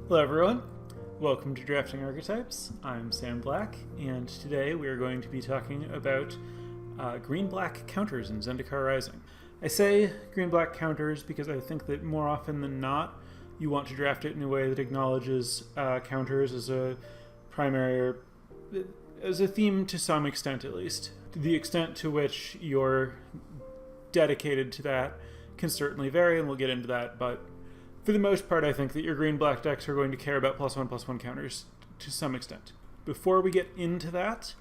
Hello everyone, welcome to Drafting Archetypes. I'm Sam Black, and today we are going to be talking about green-black counters in Zendikar Rising. I say green-black counters because I think that more often than not, you want to draft it in a way that acknowledges counters as a primary, or as a theme to some extent at least. The extent to which you're dedicated to that can certainly vary, and we'll get into that, but for the most part, I think that your green-black decks are going to care about +1/+1 counters to some extent. Before we get into that,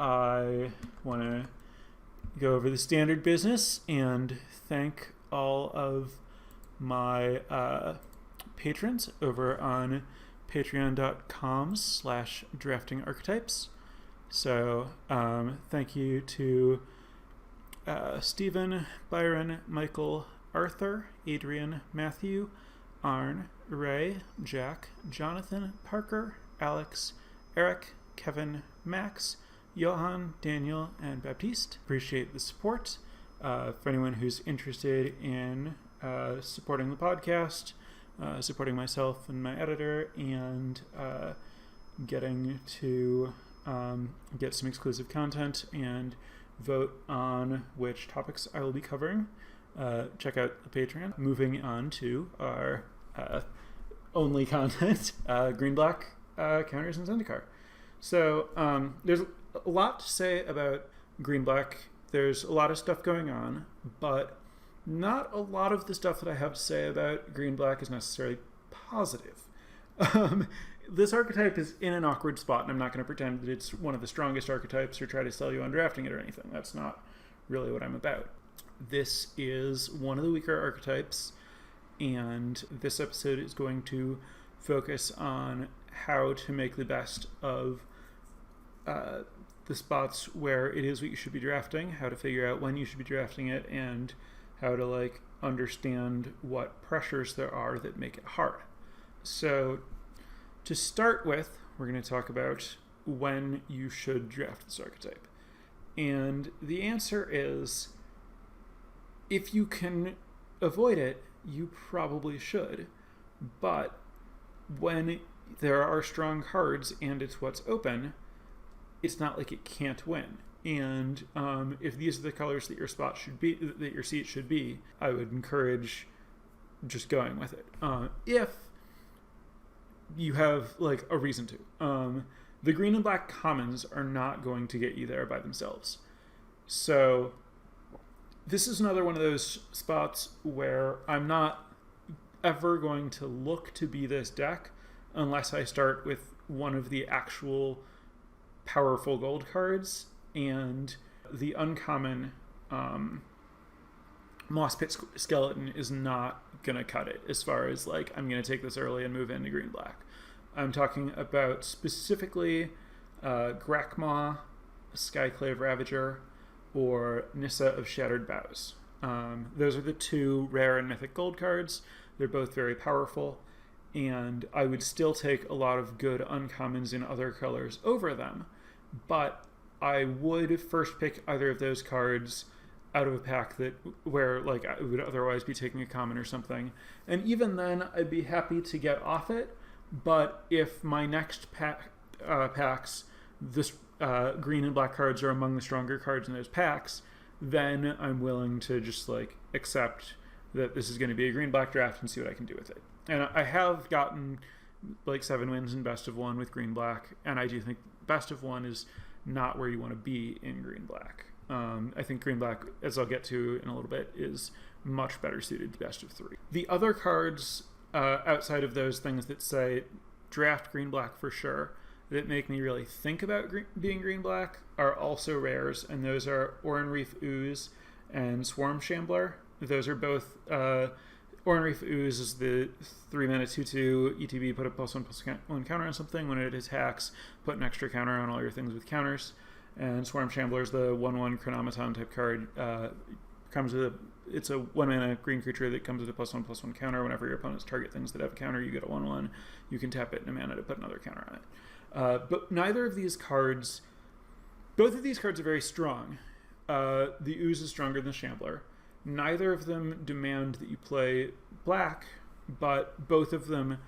I want to go over the standard business and thank all of my patrons over on patreon.com/draftingarchetypes. So thank you to Stephen, Byron, Michael, Arthur, Adrian, Matthew, Arn, Ray, Jack, Jonathan, Parker, Alex, Eric, Kevin, Max, Johan, Daniel, and Baptiste. Appreciate the support. For anyone who's interested in supporting the podcast, supporting myself and my editor, and getting to get some exclusive content and vote on which topics I will be covering, check out the Patreon. Moving on to our only content, green-black counters in Zendikar. So there's a lot to say about green-black. There's a lot of stuff going on, but not a lot of the stuff that I have to say about green-black is necessarily positive. This archetype is in an awkward spot, and I'm not going to pretend that it's one of the strongest archetypes or try to sell you on drafting it or anything. That's not really what I'm about. This is one of the weaker archetypes, and this episode is going to focus on how to make the best of the spots where it is what you should be drafting, how to figure out when you should be drafting it, and how to understand what pressures there are that make it hard. So to start with, we're going to talk about when you should draft this archetype. And the answer is, if you can avoid it, you probably should. But when there are strong cards and it's what's open, it's not like it can't win. And if these are the colors that your spot should be, that your seat should be, I would encourage just going with it. If you have a reason to. The green and black commons are not going to get you there by themselves. So this is another one of those spots where I'm not ever going to look to be this deck unless I start with one of the actual powerful gold cards, and the uncommon Moss Pit Skeleton is not going to cut it as far as I'm going to take this early and move into green black. I'm talking about specifically Grakmaw, Skyclave Ravager, or Nissa of Shattered Boughs. Those are the two rare and mythic gold cards. They're both very powerful, and I would still take a lot of good uncommons in other colors over them, but I would first pick either of those cards out of a pack where I would otherwise be taking a common or something. And even then, I'd be happy to get off it, but if my next packs, this green and black cards are among the stronger cards in those packs, then I'm willing to just accept that this is going to be a green-black draft and see what I can do with it. And I have gotten 7 wins in best of 1 with green-black, and I do think best of 1 is not where you want to be in green-black. I think green-black, as I'll get to in a little bit, is much better suited to best of 3. The other cards outside of those things that say draft green-black for sure, that make me really think about being green-black, are also rares, and those are Oran Reef Ooze and Swarm Shambler. Those are both Oran Reef Ooze is the 3-mana 2/2 ETB, put a +1/+1 counter on something. When it attacks, put an extra counter on all your things with counters. And Swarm Shambler is the 1/1 Chronomaton type card. It's a 1-mana green creature that comes with a +1/+1 counter. Whenever your opponents target things that have a counter, you get a 1/1. You can tap it in a mana to put another counter on it. But neither of these cards, both of these cards are very strong. The Ooze is stronger than the Shambler. Neither of them demand that you play black, but both of them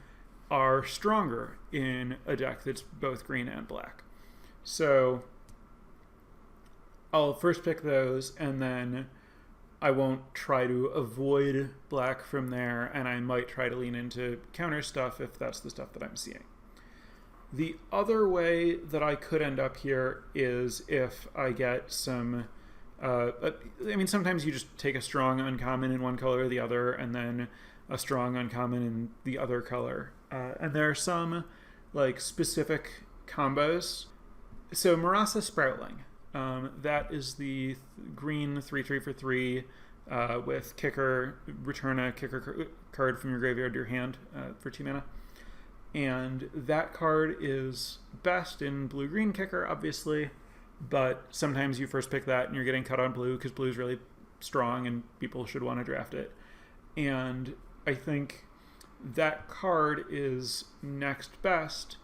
are stronger in a deck that's both green and black. So I'll first pick those, and then I won't try to avoid black from there, and I might try to lean into counter stuff if that's the stuff that I'm seeing. The other way that I could end up here is if I get some... sometimes you just take a strong uncommon in one color or the other, and then a strong uncommon in the other color. And there are some specific combos. So Marasa Sproutling, that is the green 3/3 for 3 with kicker, return a kicker card from your graveyard to your hand for 2 mana. And that card is best in blue-green kicker, obviously, but sometimes you first pick that and you're getting cut on blue because blue is really strong and people should want to draft it. And I think that card is next best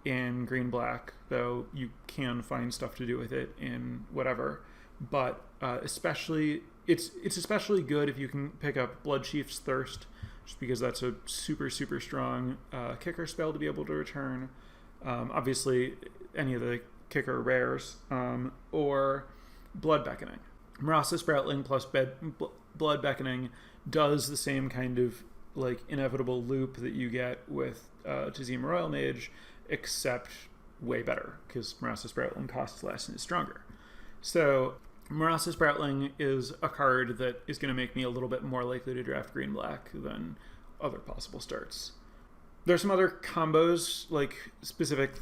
in green-black, though you can find stuff to do with it in whatever. But especially, it's especially good if you can pick up Bloodchief's Thirst, just because that's a super, super strong kicker spell to be able to return. Obviously, any of the kicker rares, or Blood Beckoning. Marasa Sproutling plus Blood Beckoning does the same kind of inevitable loop that you get with Tazima Royal Mage, except way better, because Marasa Sproutling costs less and is stronger. So Marasa Sproutling is a card that is going to make me a little bit more likely to draft green-black than other possible starts. There's some other combos, specific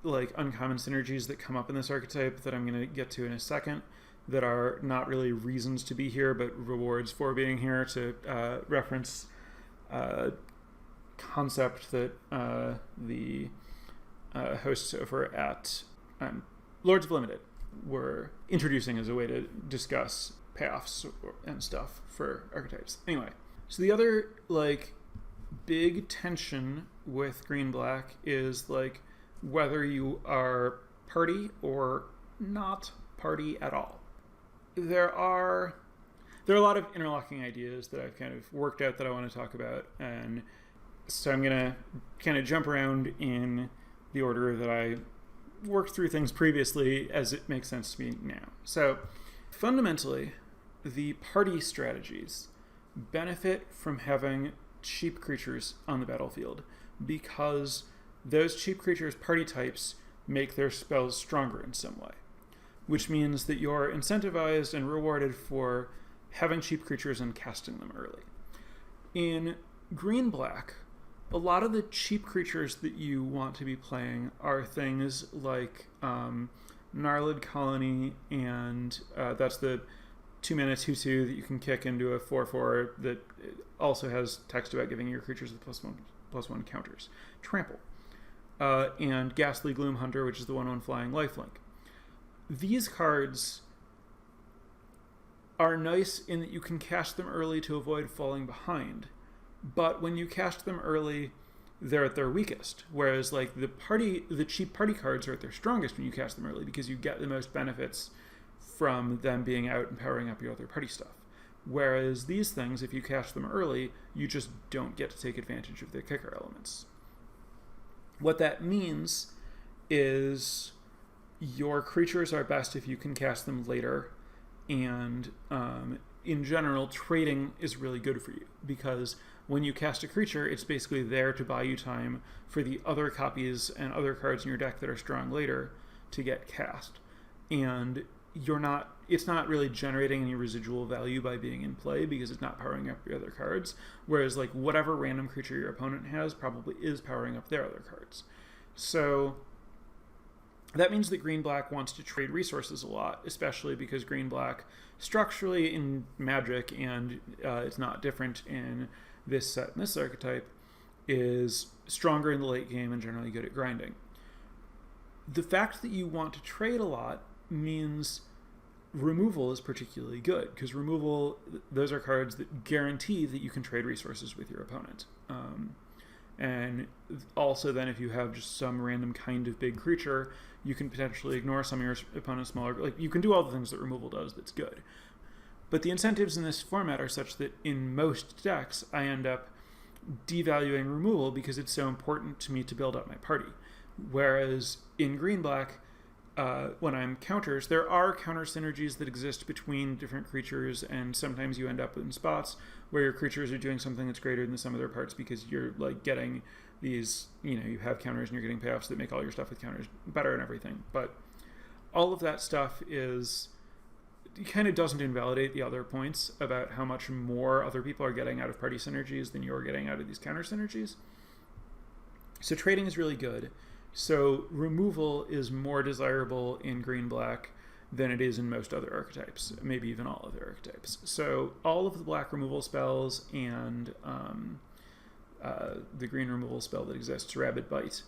uncommon synergies that come up in this archetype that I'm going to get to in a second, that are not really reasons to be here, but rewards for being here, to reference concept that the hosts over at Lords of Limited were introducing as a way to discuss payoffs and stuff for archetypes. Anyway, so the other big tension with green-black is whether you are party or not party at all. There are a lot of interlocking ideas that I've kind of worked out that I want to talk about, and so I'm going to kind of jump around in the order that I worked through things previously as it makes sense to me now. So fundamentally, the party strategies benefit from having cheap creatures on the battlefield, because those cheap creatures' party types make their spells stronger in some way, which means that you're incentivized and rewarded for having cheap creatures and casting them early. In green-black, a lot of the cheap creatures that you want to be playing are things like Gnarled Colony, and that's the 2-mana 2/2 that you can kick into a 4/4 that also has text about giving your creatures the +1/+1 counters. Trample. And Ghastly Gloom Hunter, which is the 1/1 flying lifelink. These cards are nice in that you can cast them early to avoid falling behind, but when you cast them early, they're at their weakest. Whereas the cheap party cards are at their strongest when you cast them early, because you get the most benefits from them being out and powering up your other party stuff. Whereas these things, if you cast them early, you just don't get to take advantage of their kicker elements. What that means is your creatures are best if you can cast them later, and in general, trading is really good for you, because when you cast a creature, it's basically there to buy you time for the other copies and other cards in your deck that are strong later to get cast. And it's not really generating any residual value by being in play, because it's not powering up your other cards, whereas whatever random creature your opponent has probably is powering up their other cards. So that means that green-black wants to trade resources a lot, especially because green-black structurally in Magic, and it's not different in this set and this archetype, is stronger in the late game and generally good at grinding. The fact that you want to trade a lot means removal is particularly good, because removal, those are cards that guarantee that you can trade resources with your opponent. And also then if you have just some random kind of big creature, you can potentially ignore some of your opponent's smaller... you can do all the things that removal does that's good. But the incentives in this format are such that in most decks, I end up devaluing removal because it's so important to me to build up my party. Whereas in green-black, when I'm counters, there are counter synergies that exist between different creatures, and sometimes you end up in spots where your creatures are doing something that's greater than the sum of their parts because you're like getting these, you have counters and you're getting payoffs that make all your stuff with counters better and everything. But all of that stuff kind of doesn't invalidate the other points about how much more other people are getting out of party synergies than you're getting out of these counter synergies. So trading is really good. So removal is more desirable in green-black than it is in most other archetypes, maybe even all other archetypes. So all of the black removal spells and the green removal spell that exists, Rabid Bite,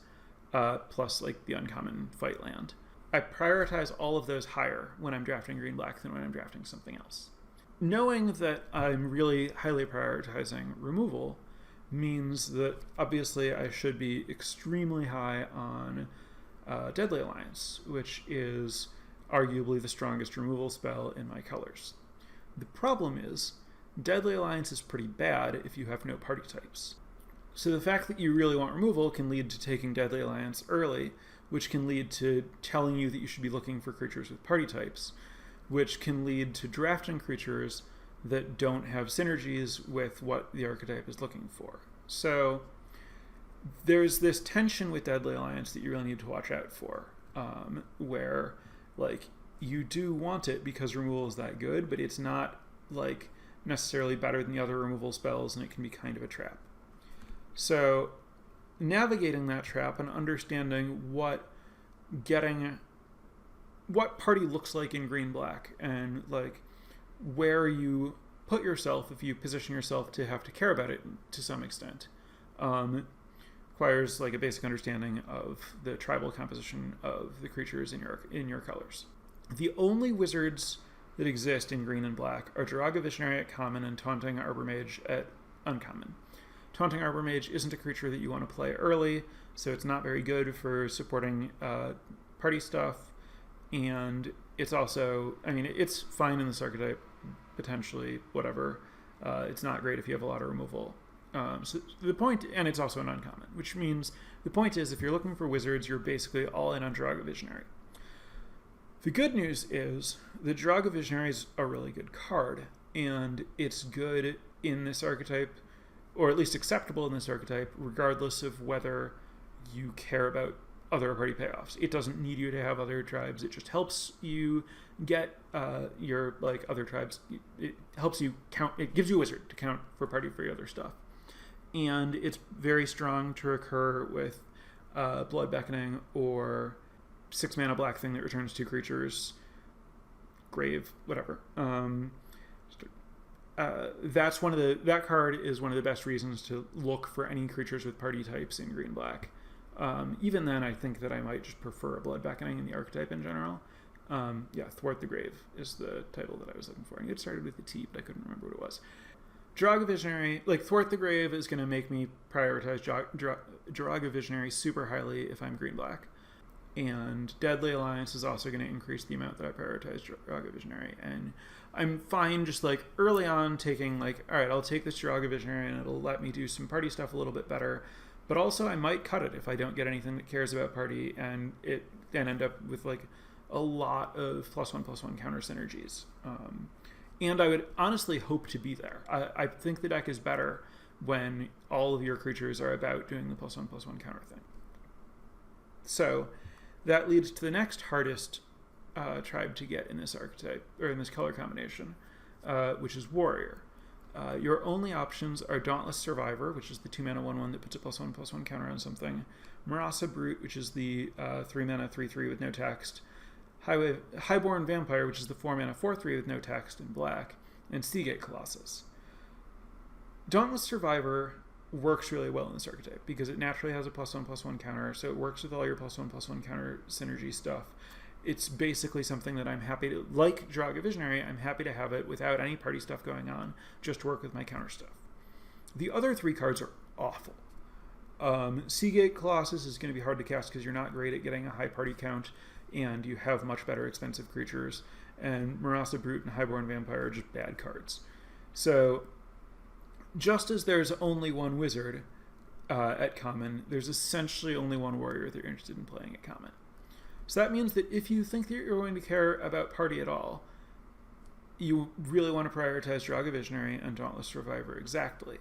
plus like the uncommon Fight Land, I prioritize all of those higher when I'm drafting green-black than when I'm drafting something else. Knowing that I'm really highly prioritizing removal means that obviously I should be extremely high on Deadly Alliance, which is arguably the strongest removal spell in my colors. The problem is, Deadly Alliance is pretty bad if you have no party types. So the fact that you really want removal can lead to taking Deadly Alliance early, which can lead to telling you that you should be looking for creatures with party types, which can lead to drafting creatures that don't have synergies with what the archetype is looking for. So there's this tension with Deadly Alliance that you really need to watch out for, where like you do want it because removal is that good, but it's not like necessarily better than the other removal spells, and it can be kind of a trap. So navigating that trap and understanding what party looks like in green-black and like where you put yourself if you position yourself to have to care about it to some extent requires like a basic understanding of the tribal composition of the creatures in your colors. The only wizards that exist in green and black are Jiraga Visionary at common and Taunting Arbor Mage at uncommon. Taunting Arbor Mage isn't a creature that you want to play early, so it's not very good for supporting party stuff, and it's also, it's fine in this archetype, potentially, whatever. It's not great if you have a lot of removal. So the point, and it's also an uncommon, which means the point is if you're looking for wizards, you're basically all in on Jiraga Visionary. The good news is the Jiraga Visionary is a really good card, and it's good in this archetype, or at least acceptable in this archetype, regardless of whether you care about other party payoffs. It doesn't need you to have other tribes. It just helps you get your other tribes. It helps you count. It gives you a wizard to count for party for your other stuff, and it's very strong to recur with Blood Beckoning or 6-mana black thing that returns 2 creatures, Grave, whatever. That card is one of the best reasons to look for any creatures with party types in green-black. Even then, I think that I might just prefer a Blood Beckoning in the archetype in general. Thwart the Grave is the title that I was looking for. And it started with a T, but I couldn't remember what it was. Jiraga Visionary, Thwart the Grave is going to make me prioritize Jiraga Visionary super highly if I'm green-black. And Deadly Alliance is also going to increase the amount that I prioritize Jiraga Visionary. And I'm fine just early on taking all right, I'll take this Jiraga Visionary and it'll let me do some party stuff a little bit better. But also I might cut it if I don't get anything that cares about party and end up with a lot of +1/+1 counter synergies. And I would honestly hope to be there. I think the deck is better when all of your creatures are about doing the +1/+1 counter thing. So that leads to the next hardest tribe to get in this archetype, or in this color combination, which is Warrior. Your only options are Dauntless Survivor, which is the 2-mana 1/1 that puts a +1/+1 counter on something, Marasa Brute, which is the 3-mana 3/3 with no text, Highborn Vampire, which is the 4-mana 4/3 with no text in black, and Seagate Colossus. Dauntless Survivor works really well in this archetype because it naturally has a +1/+1 counter, so it works with all your +1/+1 counter synergy stuff. It's basically something that I'm happy to, like Jiraga Visionary, I'm happy to have it without any party stuff going on, just work with my counter stuff. The other 3 cards are awful. Seagate Colossus is going to be hard to cast because you're not great at getting a high party count, and you have much better expensive creatures, and Marasa Brute and Highborn Vampire are just bad cards. So just as there's only one wizard at common, there's essentially only one warrior that you're interested in playing at common. So that means that if you think that you're going to care about party at all, you really want to prioritize Draga Visionary and Dauntless Survivor exactly.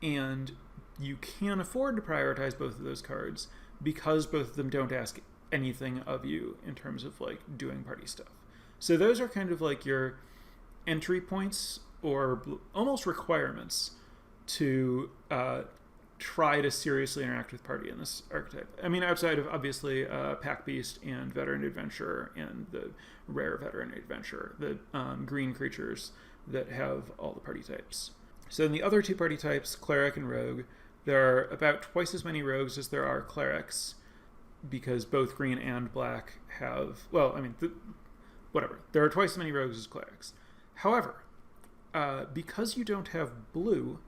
And you can afford to prioritize both of those cards because both of them don't ask anything of you in terms of like doing party stuff. So those are kind of like your entry points or almost requirements to try to seriously interact with party in this archetype. I mean, outside of obviously Pack Beast and Veteran Adventurer and the rare Veteran Adventurer, the green creatures that have all the party types. So in the other two party types, Cleric and Rogue, there are about twice as many rogues as there are clerics, because both green and black have, well, I mean, whatever. There are twice as many rogues as clerics. However, because you don't have blue,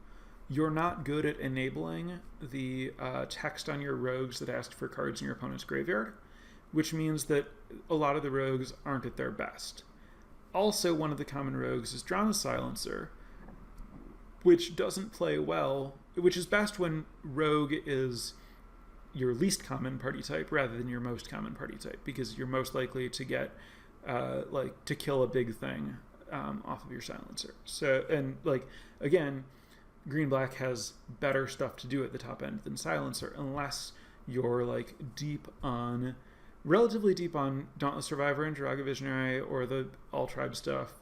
you're not good at enabling the text on your rogues that ask for cards in your opponent's graveyard, which means that a lot of the rogues aren't at their best. Also, one of the common rogues is Drana Silencer, which doesn't play well, which is best when rogue is your least common party type rather than your most common party type, because you're most likely to get to kill a big thing off of your silencer. So, and like, again, green-black has better stuff to do at the top end than silencer, unless you're like relatively deep on Dauntless Survivor and Draga Visionary or the all-tribe stuff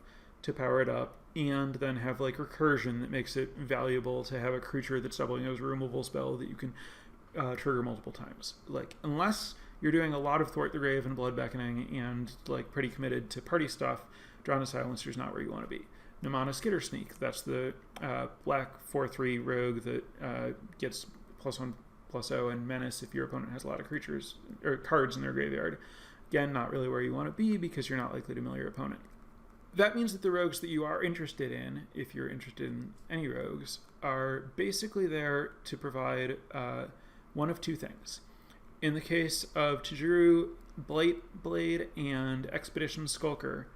to power it up, and then have like recursion that makes it valuable to have a creature that's doubling as a removal spell that you can trigger multiple times. Like, unless you're doing a lot of Thwart the Grave and Blood Beckoning and like pretty committed to party stuff, Drana Silencer is not where you want to be. Namana Skitter Sneak, that's the black 4/3 rogue that gets +1/+0 and menace if your opponent has a lot of creatures or cards in their graveyard. Again, not really where you want to be because you're not likely to mill your opponent. That means that the rogues that you are interested in, if you're interested in any rogues, are basically there to provide one of two things. In the case of Tajuru, Blight Blade, and Expedition Skulker,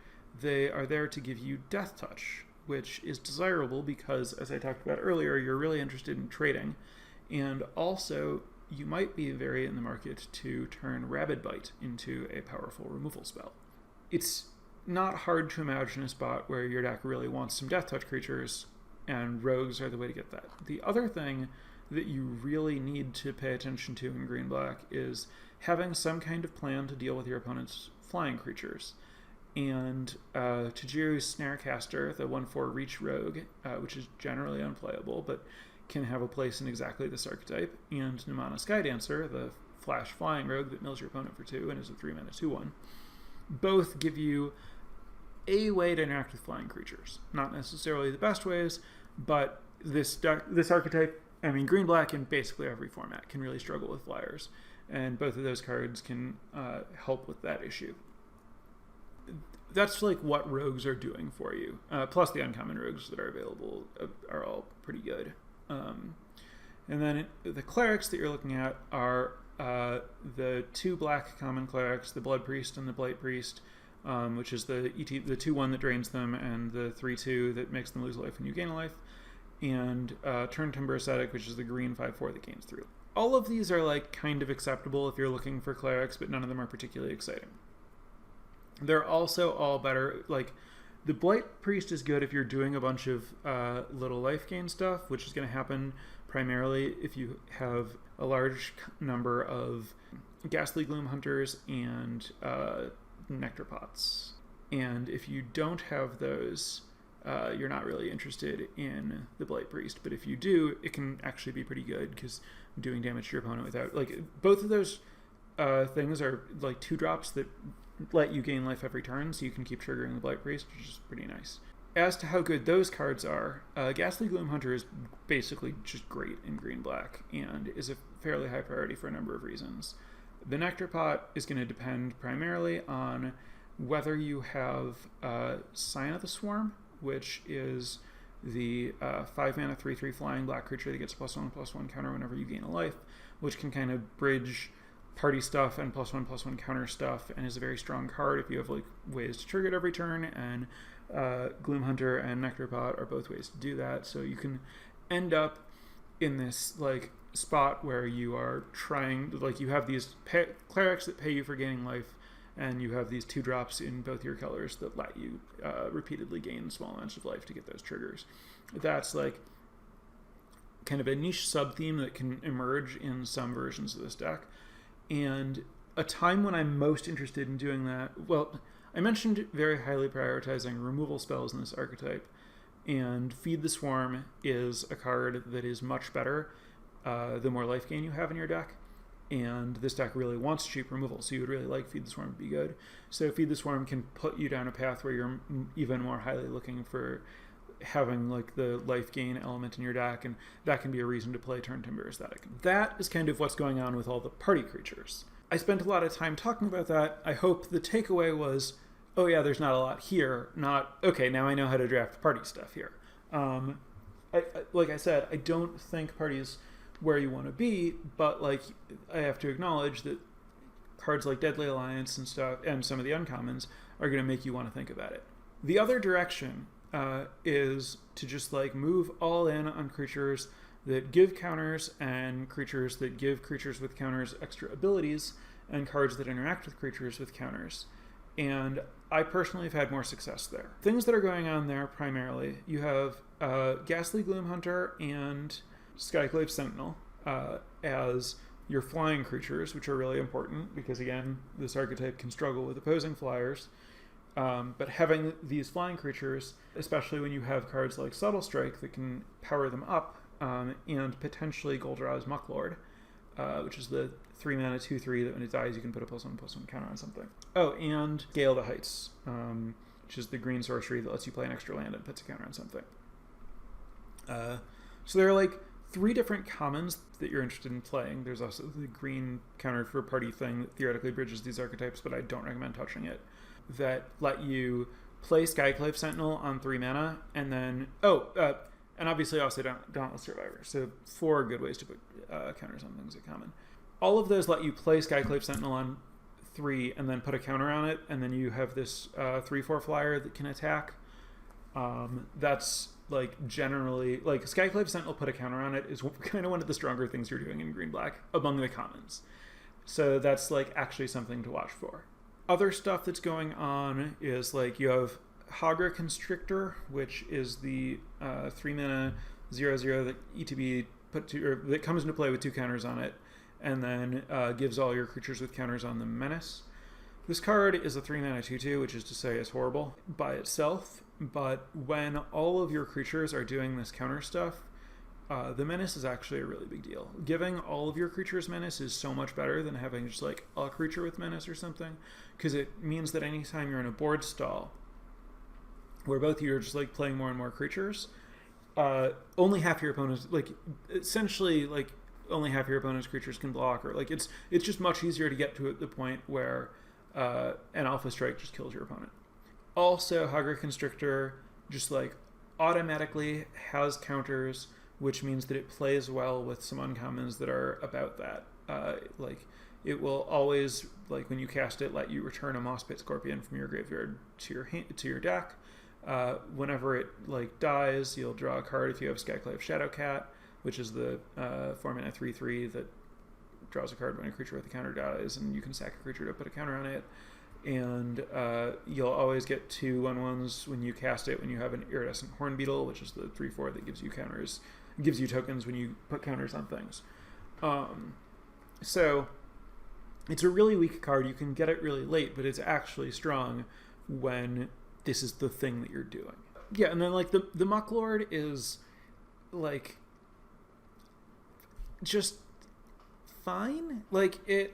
they are there to give you Death Touch, which is desirable because, as I talked about earlier, you're really interested in trading, and also you might be very in the market to turn Rabid Bite into a powerful removal spell. It's not hard to imagine a spot where your deck really wants some Death Touch creatures, and rogues are the way to get that. The other thing that you really need to pay attention to in green-black is having some kind of plan to deal with your opponent's flying creatures. And Tajiru's Snarecaster, the 1/4 Reach Rogue, which is generally unplayable, but can have a place in exactly this archetype, and Namana Skydancer, the Flash Flying Rogue that mills your opponent for 2 and is a 3-mana 2/1, both give you a way to interact with flying creatures. Not necessarily the best ways, but this archetype, I mean, green-black in basically every format can really struggle with flyers, and both of those cards can help with that issue. That's like what rogues are doing for you. Plus the uncommon rogues that are available are all pretty good. And then the clerics that you're looking at are the 2 black common clerics, the Blood Priest and the Blight Priest, which is the 2/1 that drains them and the 3/2 that makes them lose life when you gain a life, and Turn Timber Ascetic, which is the green 5/4 that gains through. All of these are like kind of acceptable if you're looking for clerics, but none of them are particularly exciting. They're also all better, like the Blight Priest is good if you're doing a bunch of little life gain stuff, which is going to happen primarily if you have a large number of Ghastly Gloom Hunters and Nectar Pots. And if you don't have those, you're not really interested in the Blight Priest. But if you do, it can actually be pretty good because doing damage to your opponent without, like, both of those things are like 2-drops that let you gain life every turn, so you can keep triggering the Blight Priest, which is pretty nice. As to how good those cards are, Ghastly Gloom Hunter is basically just great in green-black and is a fairly high priority for a number of reasons. The Nectar Pot is going to depend primarily on whether you have Sign of the Swarm, which is the 5-mana 3/3 flying black creature that gets +1/+1 counter whenever you gain a life, which can kind of bridge party stuff and +1/+1 counter stuff, and is a very strong card if you have like ways to trigger it every turn, and Gloom Hunter and Nectar Pot are both ways to do that. So you can end up in this like spot where you are trying, like you have these clerics that pay you for gaining life, and you have these 2-drops in both your colors that let you repeatedly gain small amounts of life to get those triggers. That's like kind of a niche sub-theme that can emerge in some versions of this deck. And a time when I'm most interested in doing that, well, I mentioned very highly prioritizing removal spells in this archetype, and Feed the Swarm is a card that is much better the more life gain you have in your deck. And this deck really wants cheap removal, so you would really like Feed the Swarm to be good. So Feed the Swarm can put you down a path where you're even more highly looking for having like the life gain element in your deck, and that can be a reason to play Turn Timber Aesthetic. That is kind of what's going on with all the party creatures. I spent a lot of time talking about that. I hope the takeaway was, oh yeah, there's not a lot here, not, okay, now I know how to draft party stuff here. Like I said, I don't think party's where you want to be, but like I have to acknowledge that cards like Deadly Alliance and stuff, and some of the uncommons, are going to make you want to think about it. The other direction is to just like move all in on creatures that give counters, and creatures that give creatures with counters extra abilities, and cards that interact with creatures with counters. And I personally have had more success there. Things that are going on there primarily, you have Ghastly Gloomhunter and Skyclave Sentinel as your flying creatures, which are really important because, again, this archetype can struggle with opposing flyers. But having these flying creatures, especially when you have cards like Subtle Strike that can power them up, and potentially Goldra's Mucklord, which is the 3-mana 2/3 that when it dies you can put a +1/+1 counter on something. Oh, and Gale the Heights, which is the green sorcery that lets you play an extra land and puts a counter on something. So there are like 3 different commons that you're interested in playing. There's also the green counter for party thing that theoretically bridges these archetypes, but I don't recommend touching it, that let you play Skyclave Sentinel on 3 mana, and then, and obviously also Dauntless Survivor. So 4 good ways to put counters on things at common. All of those let you play Skyclave Sentinel on 3 and then put a counter on it, and then you have this 3/4 flyer that can attack. That's like generally, like Skyclave Sentinel put a counter on it is kind of one of the stronger things you're doing in green-black among the commons. So that's like actually something to watch for. Other stuff that's going on is like you have Hagra Constrictor, which is the 3-mana 0/0 that ETB that comes into play with 2 counters on it, and then gives all your creatures with counters on them menace. This card is a 3-mana 2/2, which is to say is horrible by itself, but when all of your creatures are doing this counter stuff, the menace is actually a really big deal. Giving all of your creatures menace is so much better than having just like a creature with menace or something, because it means that anytime you're in a board stall where both of you are just like playing more and more creatures, only half your opponents, like essentially like only half your opponent's creatures can block, or like it's just much easier to get to the point where an Alpha Strike just kills your opponent. Also, Hagra Constrictor just like automatically has counters, which means that it plays well with some uncommons that are about that. Like it will always, like when you cast it, let you return a Moss-Pit Scorpion from your graveyard to your deck. Whenever it like dies, you'll draw a card if you have Skyclave Shadowcat, which is the 4-mana 3/3 that draws a card when a creature with a counter dies, and you can sack a creature to put a counter on it. And you'll always get 2 1/1s when you cast it when you have an Iridescent Hornbeetle, which is the 3/4 that gives you counters, gives you tokens when you put counters on things. So it's a really weak card. You can get it really late, but it's actually strong when this is the thing that you're doing. Yeah, and then like the Mucklord is like just fine. Like a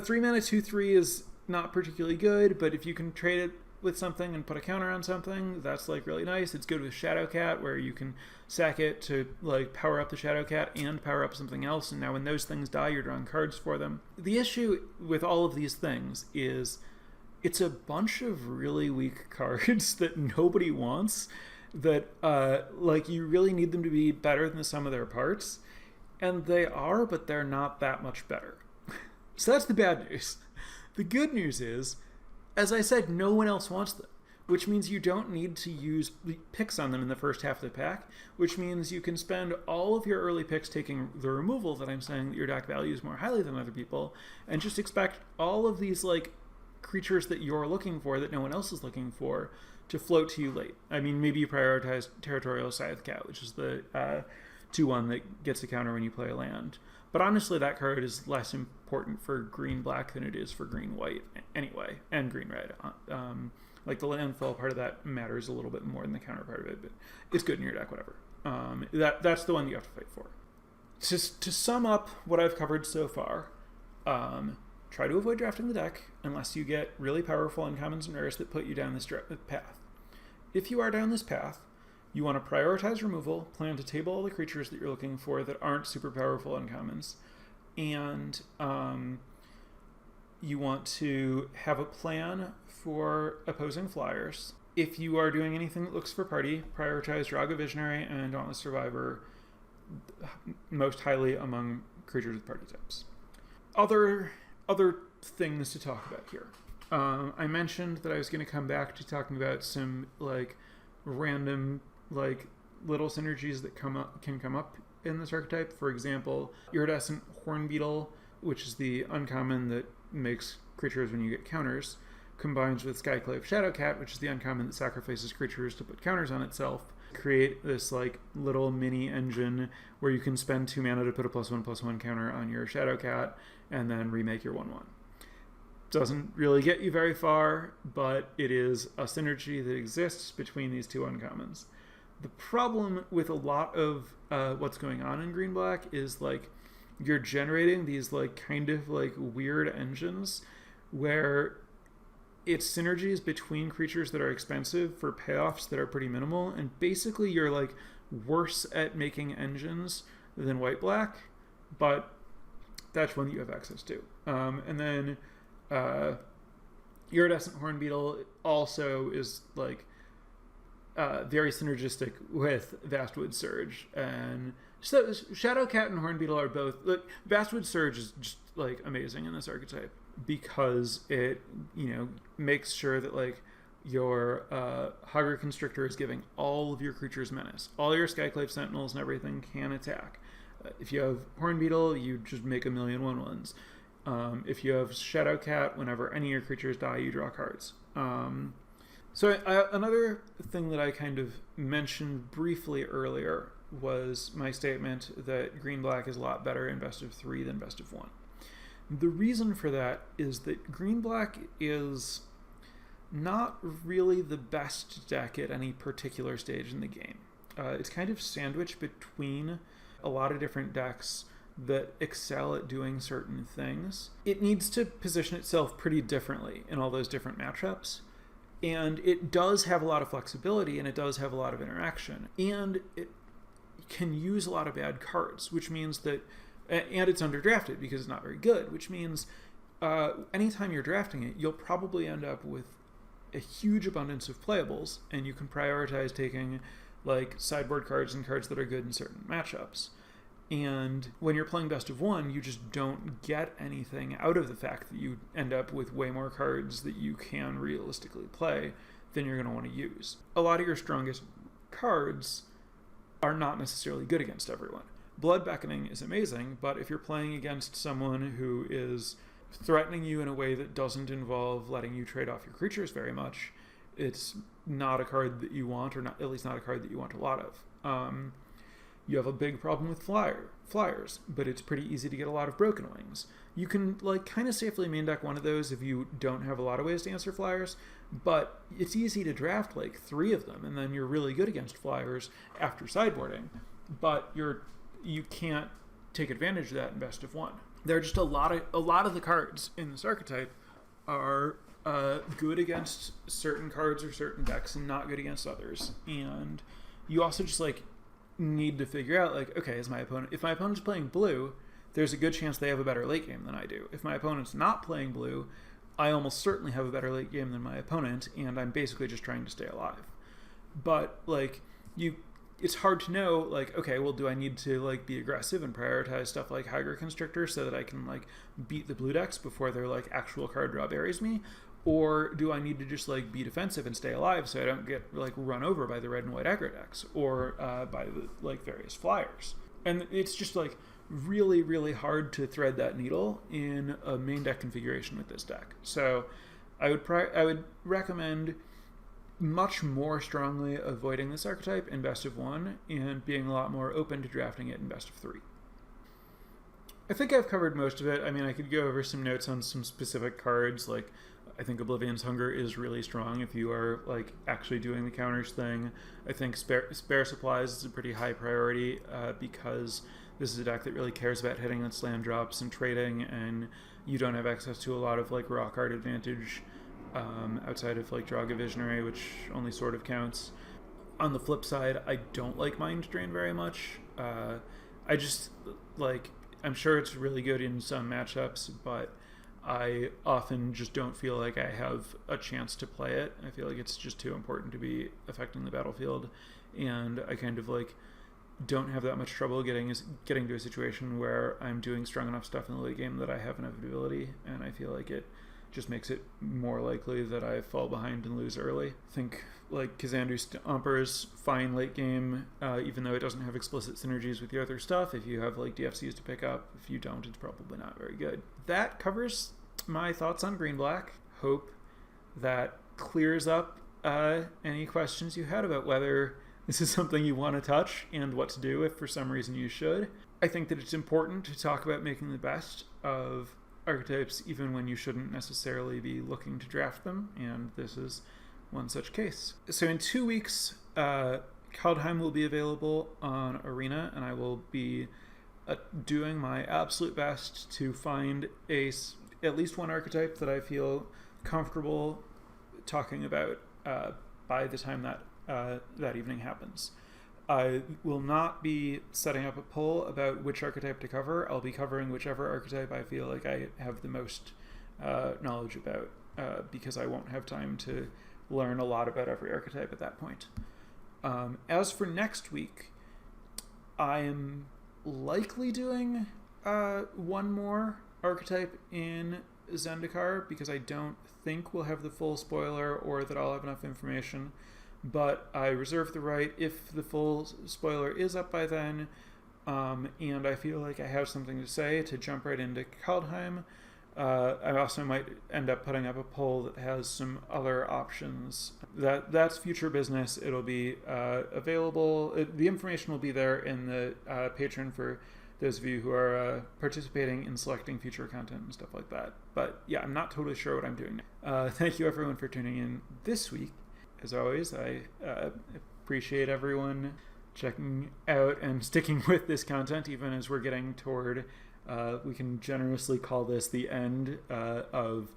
3-mana 2/3 is not particularly good, but if you can trade it with something and put a counter on something, that's like really nice. It's good with Shadowcat, where you can sack it to like power up the Shadowcat and power up something else, and now when those things die, you're drawing cards for them. The issue with all of these things is it's a bunch of really weak cards that nobody wants, that like you really need them to be better than the sum of their parts, and they are, but they're not that much better. So that's the bad news. The good news is, as I said, no one else wants them. which means you don't need to use picks on them in the first half of the pack, which means you can spend all of your early picks taking the removal that I'm saying that your deck values more highly than other people, and just expect all of these like creatures that you're looking for that no one else is looking for to float to you late. I mean, maybe you prioritize Territorial Scythe Cat, which is the 2/1 that gets a counter when you play a land. But honestly, that card is less important for green-black than it is for green-white anyway, and green-red. Like the landfall part of that matters a little bit more than the counter part of it, but it's good in your deck, whatever. That's the one you have to fight for. To sum up what I've covered so far, try to avoid drafting the deck unless you get really powerful uncommons and rares that put you down this path. If you are down this path, you want to prioritize removal, plan to table all the creatures that you're looking for that aren't super powerful uncommons, and you want to have a plan for opposing flyers. If you are doing anything that looks for party, prioritize Draga Visionary and Dauntless Survivor most highly among creatures with party types. Other things to talk about here. I mentioned that I was going to come back to talking about some like random like little synergies that can come up in this archetype. For example, Iridescent Hornbeetle, which is the uncommon that makes creatures when you get counters, combines with Skyclave Shadowcat, which is the uncommon that sacrifices creatures to put counters on itself, create this like little mini engine where you can spend 2 mana to put a +1/+1 counter on your Shadowcat and then remake your 1/1. Doesn't really get you very far, but it is a synergy that exists between these two uncommons. The problem with a lot of what's going on in green-black is like you're generating these like kind of like weird engines where it's synergies between creatures that are expensive for payoffs that are pretty minimal, and basically you're like worse at making engines than white-black, but that's one that you have access to. And then Iridescent Hornbeetle also is like very synergistic with Vastwood Surge, and so Shadowcat and Hornbeetle are both. Look, Vastwood Surge is just like amazing in this archetype because it makes sure that like your Hogger Constrictor is giving all of your creatures menace. All your Skyclave Sentinels and everything can attack. If you have Hornbeetle, you just make a million 1/1s. If you have Shadowcat, whenever any of your creatures die, you draw cards. Another thing that I kind of mentioned briefly earlier was my statement that green-black is a lot better in best of 3 than best of 1. The reason for that is that green-black is not really the best deck at any particular stage in the game. It's kind of sandwiched between a lot of different decks that excel at doing certain things. It needs to position itself pretty differently in all those different matchups. And it does have a lot of flexibility, and it does have a lot of interaction. And it can use a lot of bad cards, which means that... And it's underdrafted because it's not very good, which means anytime you're drafting it, you'll probably end up with a huge abundance of playables, and you can prioritize taking like sideboard cards and cards that are good in certain matchups. And when you're playing best of 1, you just don't get anything out of the fact that you end up with way more cards that you can realistically play than you're going to want to use. A lot of your strongest cards are not necessarily good against everyone. Blood Beckoning is amazing, but if you're playing against someone who is threatening you in a way that doesn't involve letting you trade off your creatures very much, it's not a card that you want, or not, at least not a card that you want a lot of. You have a big problem with flyers, but it's pretty easy to get a lot of Broken Wings. You can like kind of safely main deck one of those if you don't have a lot of ways to answer flyers, but it's easy to draft like 3 of them, and then you're really good against flyers after sideboarding, but you can't take advantage of that in best of 1. There are just a lot of the cards in this archetype are good against certain cards or certain decks and not good against others. And you also just like need to figure out like, okay, if my opponent's playing blue, there's a good chance they have a better late game than I do. If my opponent's not playing blue, I almost certainly have a better late game than my opponent, and I'm basically just trying to stay alive. But like it's hard to know, like, okay, well, do I need to like be aggressive and prioritize stuff like Hogger Constrictor so that I can like beat the blue decks before their like actual card draw buries me? Or do I need to just like be defensive and stay alive so I don't get like run over by the red and white aggro decks or by the like various flyers? And it's just like really, really hard to thread that needle in a main deck configuration with this deck. So I would recommend much more strongly avoiding this archetype in best of 1 and being a lot more open to drafting it in best of 3. I think I've covered most of it. I mean, I could go over some notes on some specific cards. Like, I think Oblivion's Hunger is really strong if you are like actually doing the counters thing. I think Spare Supplies is a pretty high priority because this is a deck that really cares about hitting its land drops and trading, and you don't have access to a lot of like raw card advantage outside of like Draga Visionary, which only sort of counts. On the flip side, I don't like Mind Drain very much. I just like, I'm sure it's really good in some matchups, but I often just don't feel like I have a chance to play it. I feel like it's just too important to be affecting the battlefield, and I kind of like don't have that much trouble getting to a situation where I'm doing strong enough stuff in the late game that I have inevitability, and I feel like it just makes it more likely that I fall behind and lose early. I think like Kazandru Stomper is fine late game, even though it doesn't have explicit synergies with the other stuff. If you have like DFCs to pick up, if you don't, it's probably not very good. That covers my thoughts on green-black. Hope that clears up any questions you had about whether this is something you want to touch and what to do if for some reason you should. I think that it's important to talk about making the best of archetypes even when you shouldn't necessarily be looking to draft them, and this is one such case. So in 2 weeks, Kaldheim will be available on Arena, and I will be doing my absolute best to find at least one archetype that I feel comfortable talking about by the time that evening happens. I will not be setting up a poll about which archetype to cover. I'll be covering whichever archetype I feel like I have the most knowledge about, because I won't have time to learn a lot about every archetype at that point. As for next week, I am likely doing one more archetype in Zendikar, because I don't think we'll have the full spoiler or that I'll have enough information. But I reserve the right, if the full spoiler is up by then, and I feel like I have something to say, to jump right into Kaldheim. I also might end up putting up a poll that has some other options. That's future business. It'll be available. The information will be there in the Patreon for those of you who are participating in selecting future content and stuff like that. But yeah, I'm not totally sure what I'm doing now. Thank you everyone for tuning in this week. As always, I appreciate everyone checking out and sticking with this content, even as we're getting toward, we can generously call this the end of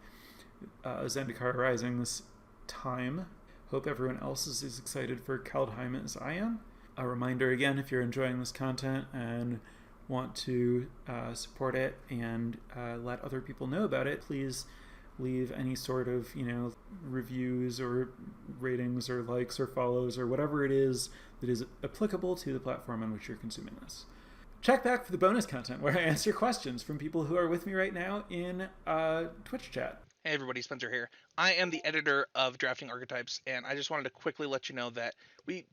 Zendikar Rising's time. Hope everyone else is as excited for Kaldheim as I am. A reminder again, if you're enjoying this content and want to support it and let other people know about it, please leave any sort of, reviews or ratings or likes or follows or whatever it is that is applicable to the platform on which you're consuming this. Check back for the bonus content where I answer questions from people who are with me right now in Twitch chat. Hey everybody, Spencer here. I am the editor of Drafting Archetypes, and I just wanted to quickly let you know that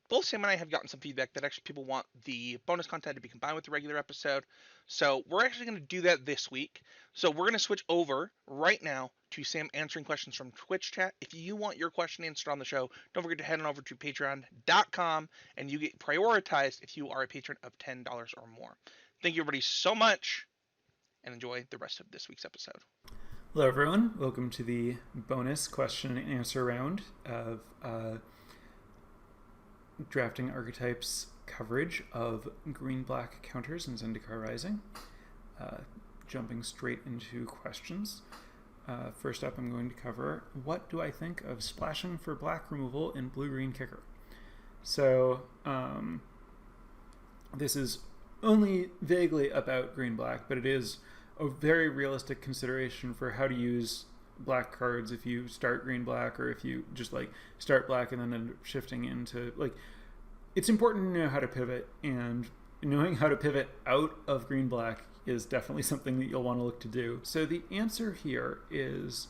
both Sam and I have gotten some feedback that actually people want the bonus content to be combined with the regular episode. So we're actually going to do that this week. So we're going to switch over right now to Sam answering questions from Twitch chat. If you want your question answered on the show, don't forget to head on over to patreon.com, and you get prioritized if you are a patron of $10 or more. Thank you everybody so much, and enjoy the rest of this week's episode. Hello everyone, welcome to the bonus question and answer round of Drafting Archetypes coverage of green-black counters in Zendikar Rising. Jumping straight into questions. First up, I'm going to cover, what do I think of splashing for black removal in blue-green kicker? So, this is only vaguely about green-black, but it is a very realistic consideration for how to use black cards if you start green-black, or if you just start black and then end up shifting into it's important to know how to pivot, and knowing how to pivot out of green-black is definitely something that you'll want to look to do. So the answer here is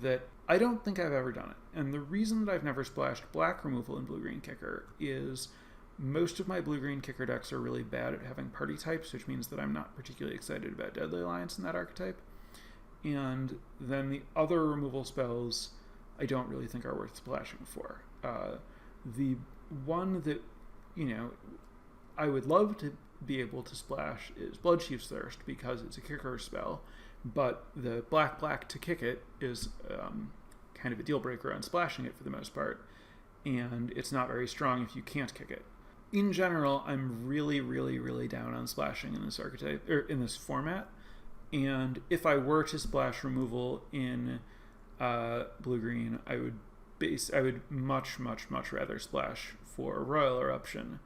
that I don't think I've ever done it. And the reason that I've never splashed black removal in blue-green kicker is most of my blue-green kicker decks are really bad at having party types, which means that I'm not particularly excited about Deadly Alliance in that archetype. And then the other removal spells I don't really think are worth splashing for. The one that, I would love to be able to splash is Bloodchief's Thirst, because it's a kicker spell, but the black to kick it is kind of a deal breaker on splashing it for the most part, and it's not very strong if you can't kick it. In general, I'm really, really, really down on splashing in this archetype, or in this format, and if I were to splash removal in blue-green, I would much, much, much rather splash for Royal Eruption,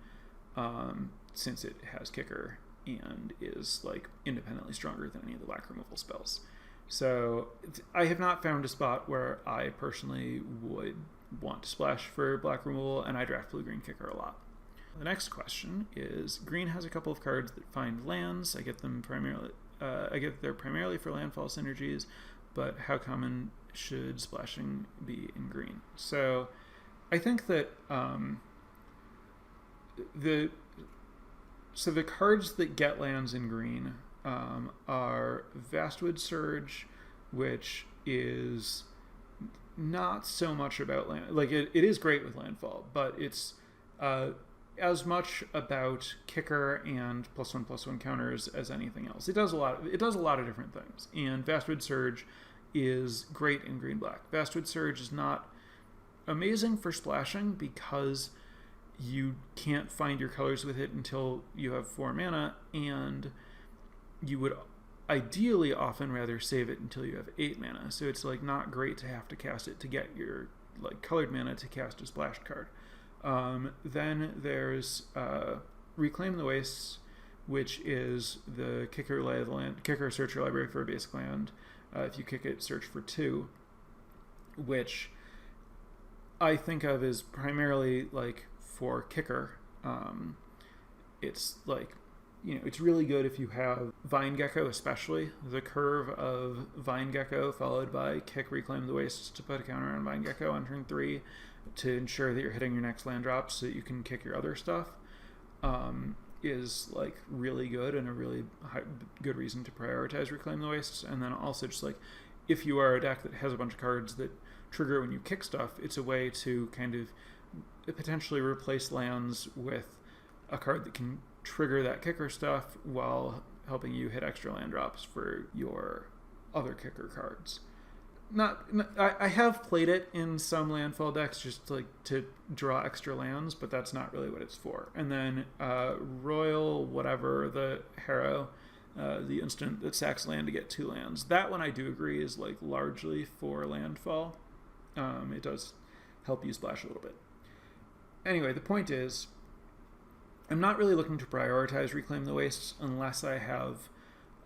since it has kicker and is like independently stronger than any of the black removal spells. So I have not found a spot where I personally would want to splash for black removal, and I draft blue-green kicker a lot. The next question is, green has a couple of cards that find lands. I get they're primarily for landfall synergies, but how common should splashing be in green? So I think that the cards that get lands in green are Vastwood Surge, which is not so much about land. Like it is great with landfall, but it's as much about kicker and +1/+1 counters as anything else. It does a lot of different things, and Vastwood Surge is great in green-black. Vastwood Surge is not amazing for splashing because you can't find your colors with it until you have 4 mana, and you would ideally often rather save it until you have 8 mana. So it's like not great to have to cast it to get your like colored mana to cast a splashed card. Then there's Reclaim the Wastes, which is the kicker search your library for a basic land. If you kick it, search for 2, which I think of as primarily like for kicker. It's like, it's really good if you have Vine Gecko, especially the curve of Vine Gecko followed by kick Reclaim the Wastes to put a counter on Vine Gecko on turn 3 to ensure that you're hitting your next land drop so that you can kick your other stuff, is like really good and a really good reason to prioritize Reclaim the Wastes. And then also just like, if you are a deck that has a bunch of cards that trigger when you kick stuff, it's a way to kind of potentially replace lands with a card that can trigger that kicker stuff while helping you hit extra land drops for your other kicker cards. I have played it in some landfall decks just like to draw extra lands, but that's not really what it's for. And then Royal whatever, the Harrow, the instant that sacks land to get 2 lands. That one I do agree is like largely for landfall. It does help you splash a little bit. Anyway, the point is, I'm not really looking to prioritize Reclaim the Wastes unless I have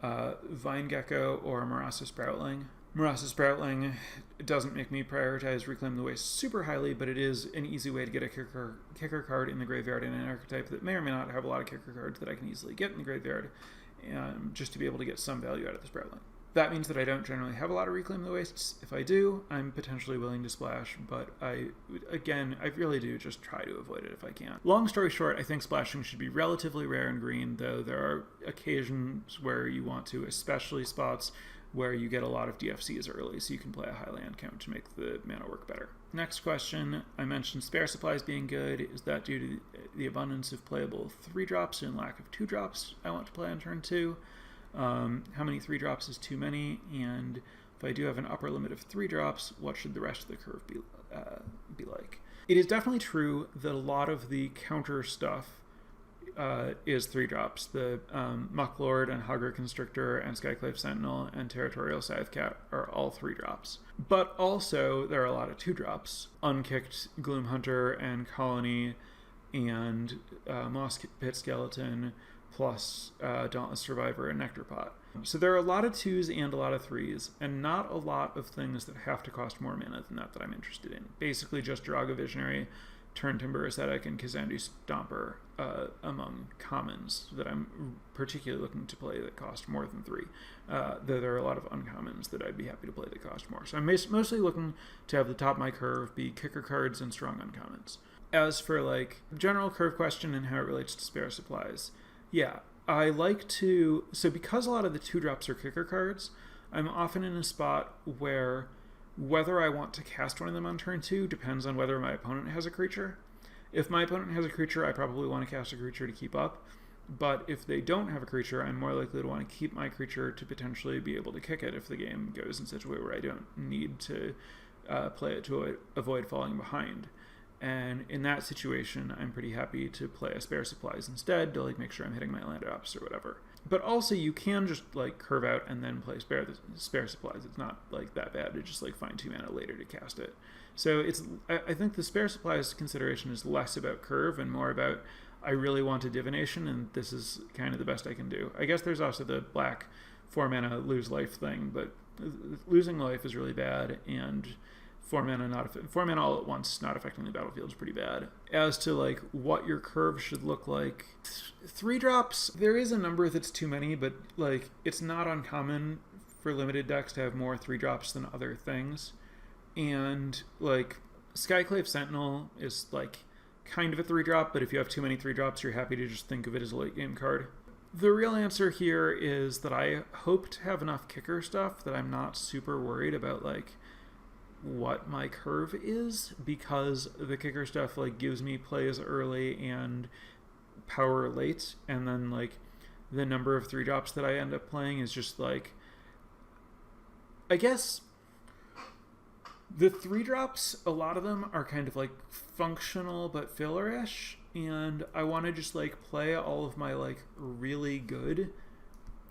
Vine Gecko or Marasa Sproutling. Marasa Sproutling doesn't make me prioritize Reclaim the Wastes super highly, but it is an easy way to get a kicker card in the graveyard in an archetype that may or may not have a lot of kicker cards that I can easily get in the graveyard, just to be able to get some value out of the Sproutling. That means that I don't generally have a lot of Reclaim the Wastes. If I do, I'm potentially willing to splash, but I really do just try to avoid it if I can. Long story short, I think splashing should be relatively rare in green, though there are occasions where you want to, especially spots where you get a lot of DFCs early, so you can play a high land count to make the mana work better. Next question, I mentioned spare supplies being good. Is that due to the abundance of playable 3-drops and lack of 2-drops I want to play on turn 2? How many 3-drops is too many? And if I do have an upper limit of 3-drops, what should the rest of the curve be like? It is definitely true that a lot of the counter stuff is 3-drops. The Mucklord and Hogger Constrictor and Skyclave Sentinel and Territorial Scythecat are all 3-drops. But also there are a lot of 2-drops. Unkicked Gloomhunter and Colony and Moss Pit Skeleton plus Dauntless Survivor and Nectarpot. So there are a lot of 2s and a lot of 3s, and not a lot of things that have to cost more mana than that I'm interested in. Basically just Draga Visionary, Turn Timber Ascetic and Kazandi Stomper among commons that I'm particularly looking to play that cost more than 3. Though there are a lot of uncommons that I'd be happy to play that cost more. So I'm mostly looking to have the top of my curve be kicker cards and strong uncommons. As for like general curve question and how it relates to spare supplies, yeah, I like to... So because a lot of the 2-drops are kicker cards, I'm often in a spot where whether I want to cast one of them on turn 2 depends on whether my opponent has a creature. If my opponent has a creature, I probably want to cast a creature to keep up. But if they don't have a creature, I'm more likely to want to keep my creature to potentially be able to kick it if the game goes in such a way where I don't need to play it to avoid falling behind. And in that situation, I'm pretty happy to play a spare supplies instead to like make sure I'm hitting my land drops or whatever. But also you can just like curve out and then play spare supplies. It's not like that bad to just like find 2 mana later to cast it. So I think the spare supplies consideration is less about curve and more about I really want a divination and this is kind of the best I can do. I guess there's also the black 4 mana lose life thing, but losing life is really bad, and 4 mana all at once not affecting the battlefield is pretty bad. As to like what your curve should look like, 3-drops, there is a number that's too many, but like it's not uncommon for limited decks to have more 3-drops than other things. And like Skyclave Sentinel is like kind of a 3-drop, but if you have too many 3-drops, you're happy to just think of it as a late game card. The real answer here is that I hope to have enough kicker stuff that I'm not super worried about like what my curve is, because the kicker stuff like gives me plays early and power late, and then like the number of 3-drops that I end up playing is just like, I guess the 3-drops, a lot of them are kind of like functional but filler-ish, and I want to just like play all of my like really good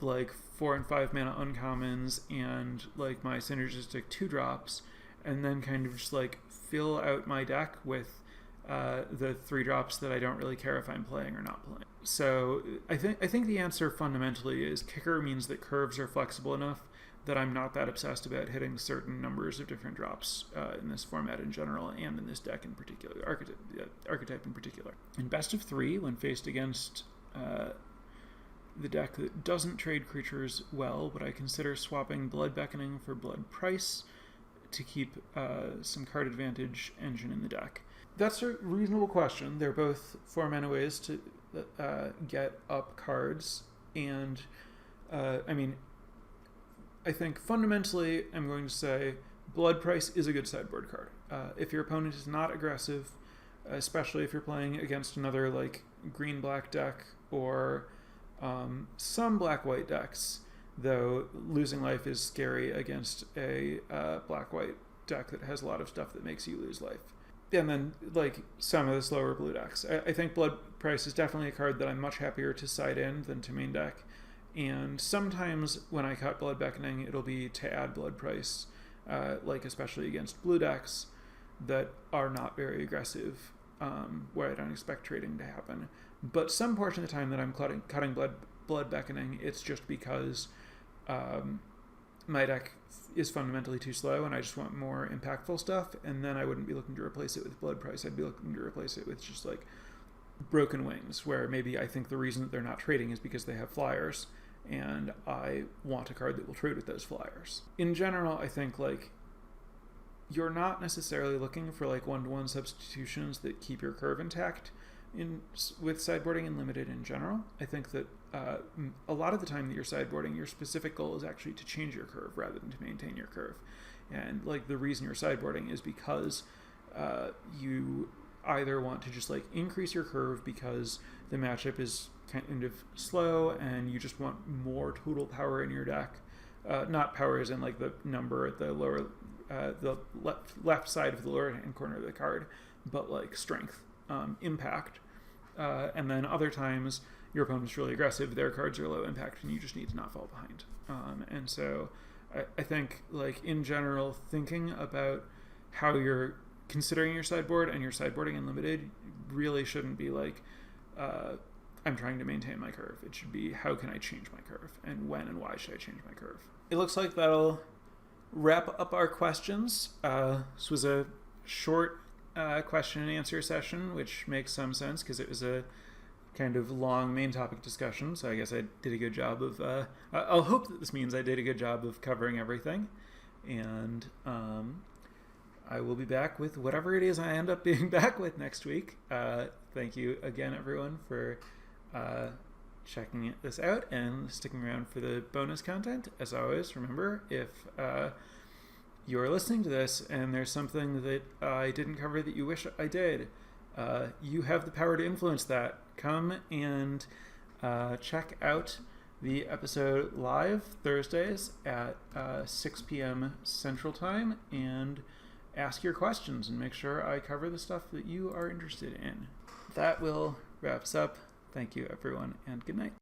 like 4 and 5 mana uncommons and like my synergistic 2-drops, and then kind of just like fill out my deck with the 3-drops that I don't really care if I'm playing or not playing. So I think the answer fundamentally is kicker means that curves are flexible enough that I'm not that obsessed about hitting certain numbers of different drops in this format in general and in this deck in particular, Archetype in particular. In best of 3, when faced against the deck that doesn't trade creatures well, would I consider swapping Blood Beckoning for Blood Price to keep some card advantage engine in the deck? That's a reasonable question. They're both 4 mana ways to get up cards, and I mean, I think fundamentally I'm going to say Blood Price is a good sideboard card. If your opponent is not aggressive, especially if you're playing against another like green-black deck or some black-white decks, though losing life is scary against a black-white deck that has a lot of stuff that makes you lose life. And then like some of the slower blue decks. I think Blood Price is definitely a card that I'm much happier to side in than to main deck. And sometimes when I cut Blood Beckoning, it'll be to add Blood Price, like especially against blue decks that are not very aggressive, where I don't expect trading to happen. But some portion of the time that I'm cutting Blood Beckoning, it's just because my deck is fundamentally too slow and I just want more impactful stuff, and then I wouldn't be looking to replace it with Blood Price. I'd be looking to replace it with just like Broken Wings, where maybe I think the reason that they're not trading is because they have flyers, and I want a card that will trade with those flyers. In general, I think like you're not necessarily looking for like 1-to-1 substitutions that keep your curve intact with sideboarding and limited in general. I think that a lot of the time that you're sideboarding, your specific goal is actually to change your curve rather than to maintain your curve. And like the reason you're sideboarding is because you either want to just like increase your curve because the matchup is kind of slow and you just want more total power in your deck, not power as in like the number at the lower the left side of the lower hand corner of the card, but like strength, impact, and then other times your opponent's really aggressive, their cards are low impact, and you just need to not fall behind. And so I think like in general, thinking about how you're considering your sideboard and your sideboarding in limited really shouldn't be like I'm trying to maintain my curve. It should be how can I change my curve, and when and why should I change my curve. It looks like that'll wrap up our questions. This was a short question and answer session, which makes some sense because it was a kind of long main topic discussion. So I guess I did a good job of. I'll hope that this means I did a good job of covering everything, and I will be back with whatever it is I end up being back with next week. Thank you again, everyone, for checking this out and sticking around for the bonus content. As always, remember, if you're listening to this and there's something that I didn't cover that you wish I did, you have the power to influence that. Come and check out the episode live Thursdays at 6 p.m. Central Time and ask your questions and make sure I cover the stuff that you are interested in. That will wrap us up. Thank you, everyone, and good night.